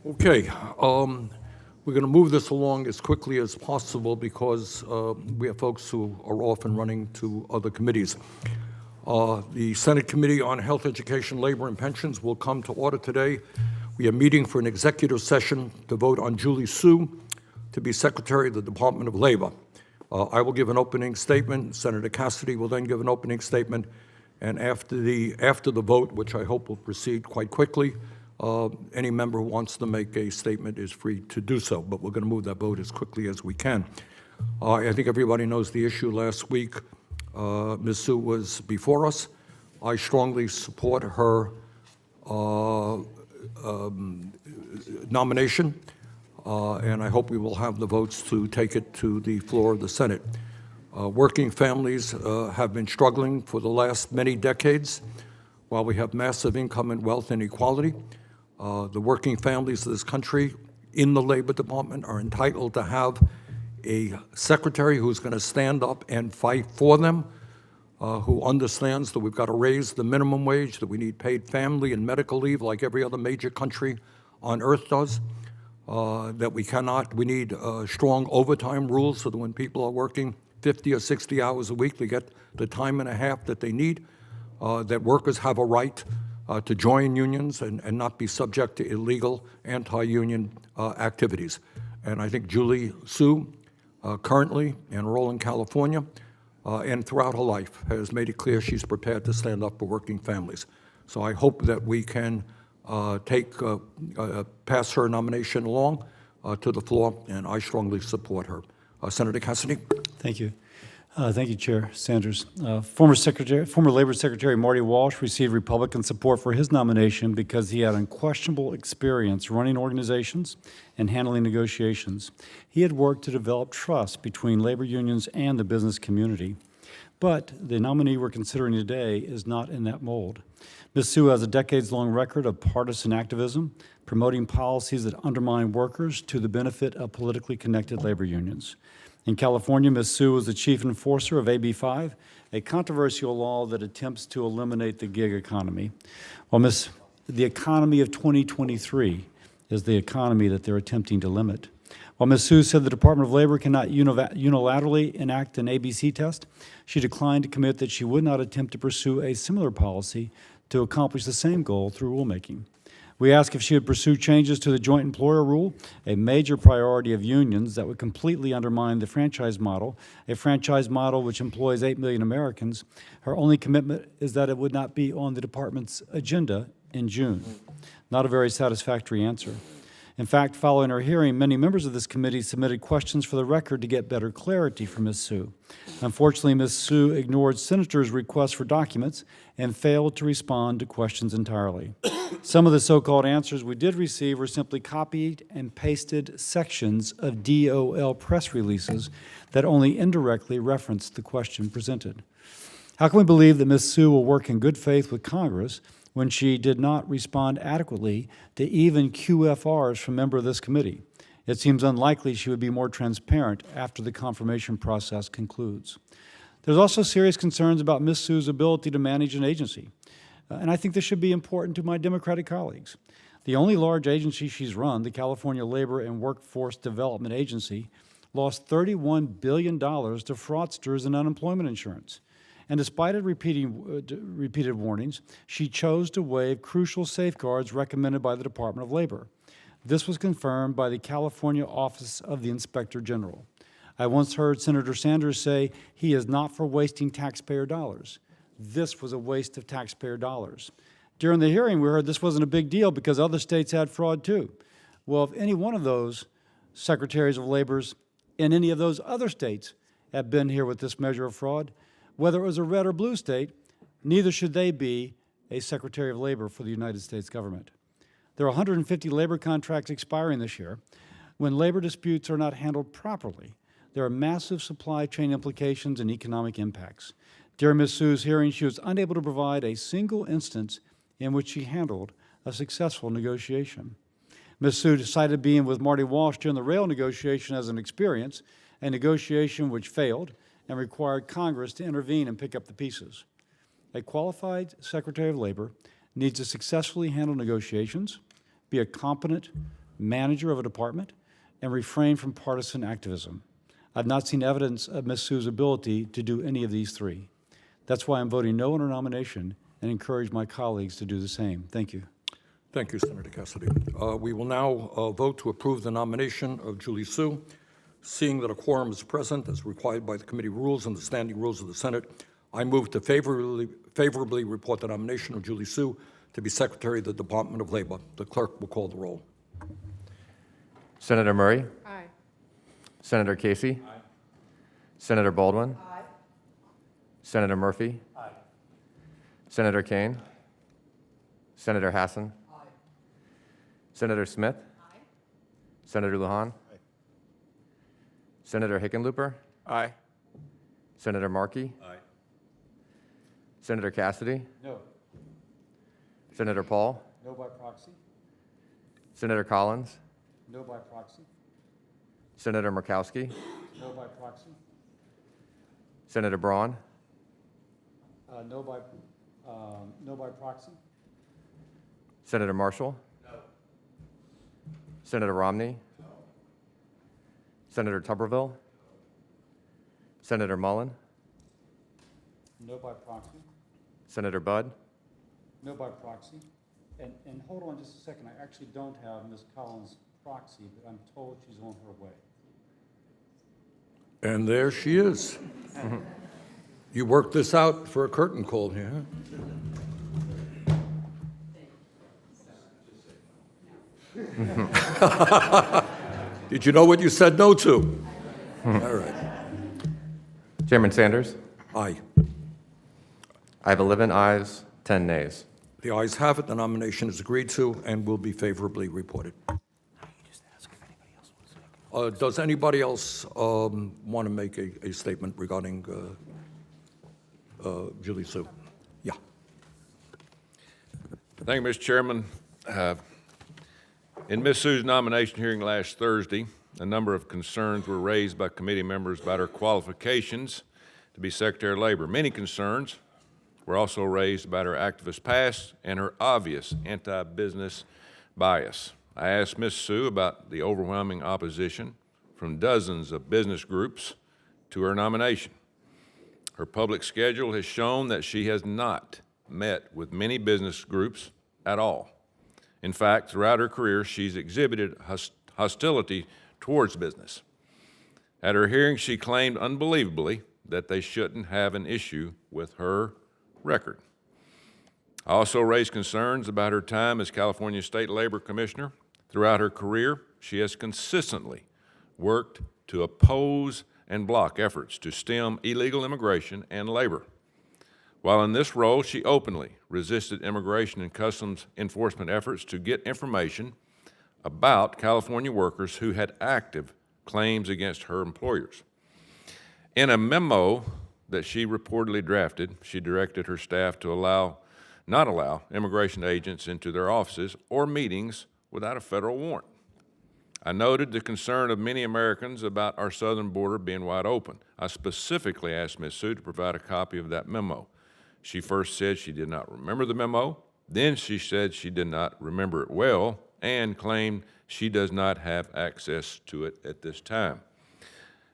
Okay, we're going to move this along as quickly as possible because we have folks who are off and running to other committees. The Senate Committee on Health, Education, Labor, and Pensions will come to order today. We are meeting for an executive session to vote on Julie Su to be Secretary of the Department of Labor. I will give an opening statement. Senator Cassidy will then give an opening statement. And after the vote, which I hope will proceed quite quickly, any member who wants to make a statement is free to do so, but we're going to move that vote as quickly as we can. I think everybody knows the issue last week. Ms. Su was before us. I strongly support her nomination, and I hope we will have the votes to take it to the floor of the Senate. Working families have been struggling for the last many decades. While we have massive income and wealth inequality, the working families of this country in the Labor Department are entitled to have a secretary who's going to stand up and fight for them, who understands that we've got to raise the minimum wage, that we need paid family and medical leave like every other major country on earth does, that we need strong overtime rules so that when people are working 50 or 60 hours a week, they get the time and a half that they need, that workers have a right to join unions and not be subject to illegal anti-union activities. And I think Julie Su, currently enrolled in California and throughout her life, has made it clear she's prepared to stand up for working families. So I hope that we can pass her nomination along to the floor, and I strongly support her. Senator Cassidy. Thank you. Thank you, Chair Sanders. Former Labor Secretary Marty Walsh received Republican support for his nomination because he had unquestionable experience running organizations and handling negotiations. He had worked to develop trust between labor unions and the business community. But the nominee we're considering today is not in that mold. Ms. Su has a decades-long record of partisan activism, promoting policies that undermine workers to the benefit of politically connected labor unions. In California, Ms. Su was the chief enforcer of AB 5, a controversial law that attempts to eliminate the gig economy. While the economy of 2023 is the economy that they're attempting to limit. While Ms. Su said the Department of Labor cannot unilaterally enact an ABC test, she declined to commit that she would not attempt to pursue a similar policy to accomplish the same goal through rulemaking. We asked if she would pursue changes to the joint employer rule, a major priority of unions that would completely undermine the franchise model, a franchise model which employs 8 million Americans. Her only commitment is that it would not be on the department's agenda in June. Not a very satisfactory answer. In fact, following our hearing, many members of this committee submitted questions for the record to get better clarity from Ms. Su. Unfortunately, Ms. Su ignored senators' requests for documents and failed to respond to questions entirely. Some of the so-called answers we did receive were simply copied and pasted sections of DOL press releases that only indirectly referenced the question presented. How can we believe that Ms. Su will work in good faith with Congress when she did not respond adequately to even QFRs from members of this committee? It seems unlikely she would be more transparent after the confirmation process concludes. There's also serious concerns about Ms. Su's ability to manage an agency, and I think this should be important to my Democratic colleagues. The only large agency she's run, the California Labor and Workforce Development Agency, lost $31 billion to fraudsters in unemployment insurance. And despite repeated warnings, she chose to waive crucial safeguards recommended by the Department of Labor. This was confirmed by the California Office of the Inspector General. I once heard Senator Sanders say he is not for wasting taxpayer dollars. This was a waste of taxpayer dollars. During the hearing, we heard this wasn't a big deal because other states had fraud too. Well, if any one of those secretaries of labors in any of those other states have been here with this measure of fraud, whether it was a red or blue state, neither should they be a Secretary of Labor for the United States government. There are 150 labor contracts expiring this year. When labor disputes are not handled properly, there are massive supply chain implications and economic impacts. During Ms. Su's hearing, she was unable to provide a single instance in which she handled a successful negotiation. Ms. Su cited being with Marty Walsh during the rail negotiation as an experience, a negotiation which failed and required Congress to intervene and pick up the pieces. A qualified Secretary of Labor needs to successfully handle negotiations, be a competent manager of a department, and refrain from partisan activism. I've not seen evidence of Ms. Sue's ability to do any of these three. That's why I'm voting no on her nomination and encourage my colleagues to do the same. Thank you. Thank you, Senator Cassidy. We will now vote to approve the nomination of Julie Sue. Seeing that a quorum is present, as required by the committee rules and the standing rules of the Senate, I move to favorably report the nomination of Julie Sue to be Secretary of the Department of Labor. The clerk will call the roll. Senator Murray? Aye. Senator Casey? Aye. Senator Baldwin? Aye. Senator Murphy? Aye. Senator Kane? Senator Hassan? Aye. Senator Smith? Aye. Senator Lujan? Aye. Senator Hickenlooper? Aye. Senator Markey? Aye. Senator Cassidy? No. Senator Paul? No by proxy. Senator Collins? No by proxy. Senator Murkowski? No by proxy. Senator Braun? No by proxy. Senator Marshall? No. Senator Romney? No. Senator Tuberville? Senator Mullen? No by proxy. Senator Budd? No by proxy. And hold on just a second. I actually don't have Ms. Collins' proxy, but I'm told she's on her way. And there she is. You worked this out for a curtain call here, huh? Did you know what you said no to? All right. Chairman Sanders? Aye. I have 11 ayes, 10 nays. The ayes have it. The nomination is agreed to and will be favorably reported. Does anybody else want to make a statement regarding Julie Sue? Yeah. Thank you, Mr. Chairman. In Ms. Sue's nomination hearing last Thursday, a number of concerns were raised by committee members about her qualifications to be Secretary of Labor. Many concerns were also raised about her activist past and her obvious anti-business bias. I asked Ms. Sue about the overwhelming opposition from dozens of business groups to her nomination. Her public schedule has shown that she has not met with many business groups at all. In fact, throughout her career, she's exhibited hostility towards business. At her hearing, she claimed unbelievably that they shouldn't have an issue with her record. I also raised concerns about her time as California State Labor Commissioner. Throughout her career, she has consistently worked to oppose and block efforts to stem illegal immigration and labor. While in this role, she openly resisted immigration and customs enforcement efforts to get information about California workers who had active claims against her employers. In a memo that she reportedly drafted, she directed her staff to not allow immigration agents into their offices or meetings without a federal warrant. I noted the concern of many Americans about our southern border being wide open. I specifically asked Ms. Sue to provide a copy of that memo. She first said she did not remember the memo, then she said she did not remember it well, and claimed she does not have access to it at this time.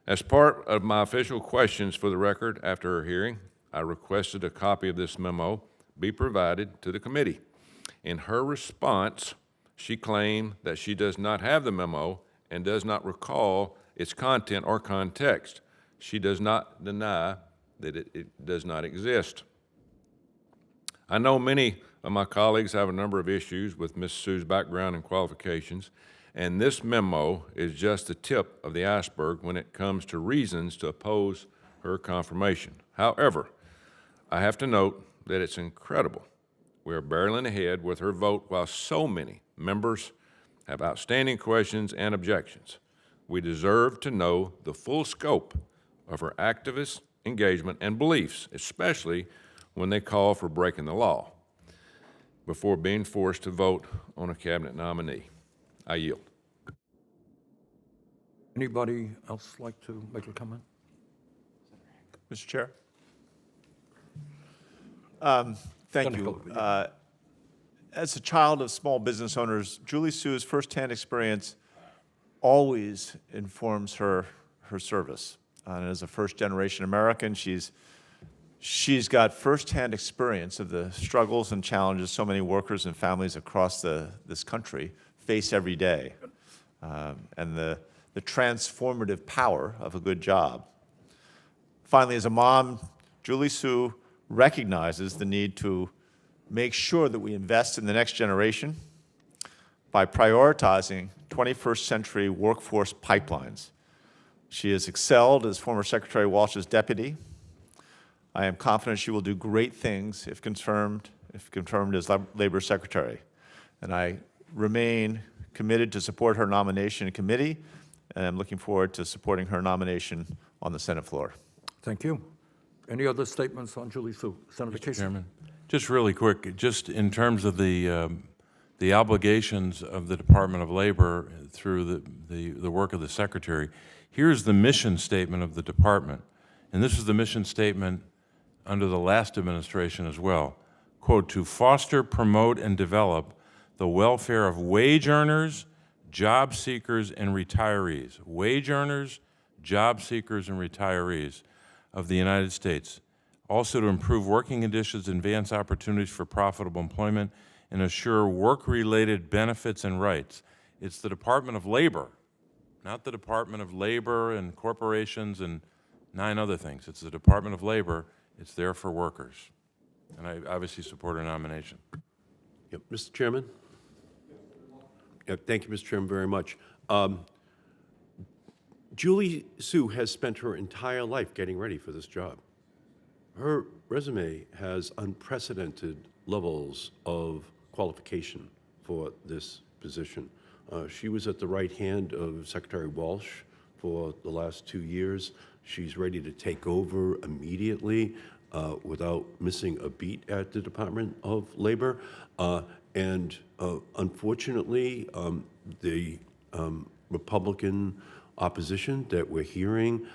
As part of my official questions for the record after her hearing, I requested a copy of this memo be provided to the committee. In her response, she claimed that she does not have the memo and does not recall its content or context. She does not deny that it does not exist. I know many of my colleagues have a number of issues with Ms. Sue's background and qualifications, and this memo is just the tip of the iceberg when it comes to reasons to oppose her confirmation. However, I have to note that it's incredible we are barreling ahead with her vote while so many members have outstanding questions and objections. We deserve to know the full scope of her activist engagement and beliefs, especially when they call for breaking the law, before being forced to vote on a cabinet nominee. I yield. Anybody else like to make a comment? Mr. Chair. Thank Senator you. Hillary, As a child of small business owners, Julie Sue's firsthand experience always informs her service. And as a first-generation American, she's got firsthand experience of the struggles and challenges so many workers and families across this country face every day, and the transformative power of a good job. Finally, as a mom, Julie Sue recognizes the need to make sure that we invest in the next generation by prioritizing 21st century workforce pipelines. She has excelled as former Secretary Walsh's deputy. I am confident she will do great things if confirmed as Labor Secretary. And I remain committed to support her nomination in committee, and I'm looking forward to supporting her nomination on the Senate floor. Thank you. Any other statements on Julie Sue? Senator Casey? Chairman, just really quick, just in terms of the obligations of the Department of Labor through the work of the Secretary, here's the mission statement of the department. And this is the mission statement under the last administration as well. Quote, to foster, promote, and develop the welfare of wage earners, job seekers, and retirees. Wage earners, job seekers, and retirees of the United States. Also to improve working conditions, advance opportunities for profitable employment, and assure work-related benefits and rights. It's the Department of Labor, not the Department of Labor and corporations and 9 other things. It's the Department of Labor. It's there for workers. And I obviously support her nomination. Yep, Mr. Chairman? Thank you, Mr. Chairman, very much. Julie Sue has spent her entire life getting ready for this job. Her resume has unprecedented levels of qualification for this position. She was at the right hand of Secretary Walsh for the last 2 years. She's ready to take over immediately without missing a beat at the Department of Labor. Unfortunately, the Republican opposition that we're hearing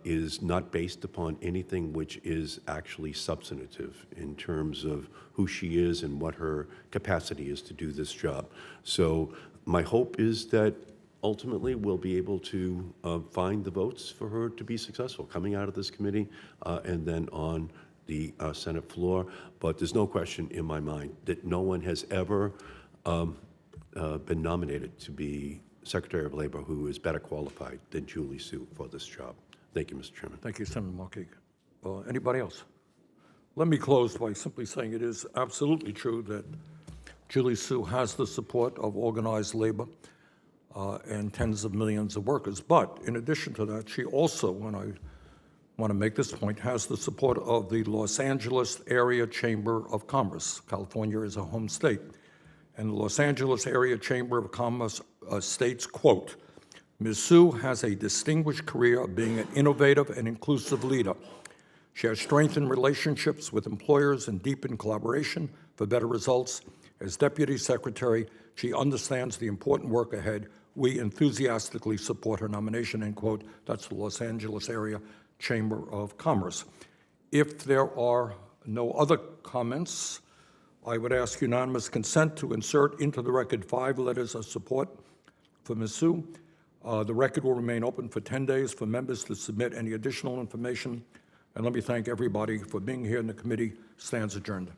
is not based upon anything which is actually substantive in terms of who she is and what her capacity is to do this job. So my hope is that ultimately we'll be able to find the votes for her to be successful coming out of this committee and then on the Senate floor. But there's no question in my mind that no one has ever been nominated to be Secretary of Labor who is better qualified than Julie Sue for this job. Thank you, Mr. Chairman. Thank you, Senator Markey. Anybody else? Let me close by simply saying it is absolutely true that Julie Sue has the support of organized labor and tens of millions of workers. But in addition to that, she also, and I want to make this point, has the support of the Los Angeles Area Chamber of Commerce. California is a home state. And the Los Angeles Area Chamber of Commerce states, quote, Ms. Sue has a distinguished career of being an innovative and inclusive leader. She has strengthened relationships with employers and deepened collaboration for better results. As Deputy Secretary, she understands the important work ahead. We enthusiastically support her nomination, end quote. That's the Los Angeles Area Chamber of Commerce. If there are no other comments, I would ask unanimous consent to insert into the record 5 letters of support for Ms. Sue. The record will remain open for 10 days for members to submit any additional information. And let me thank everybody for being here, and the committee stands adjourned.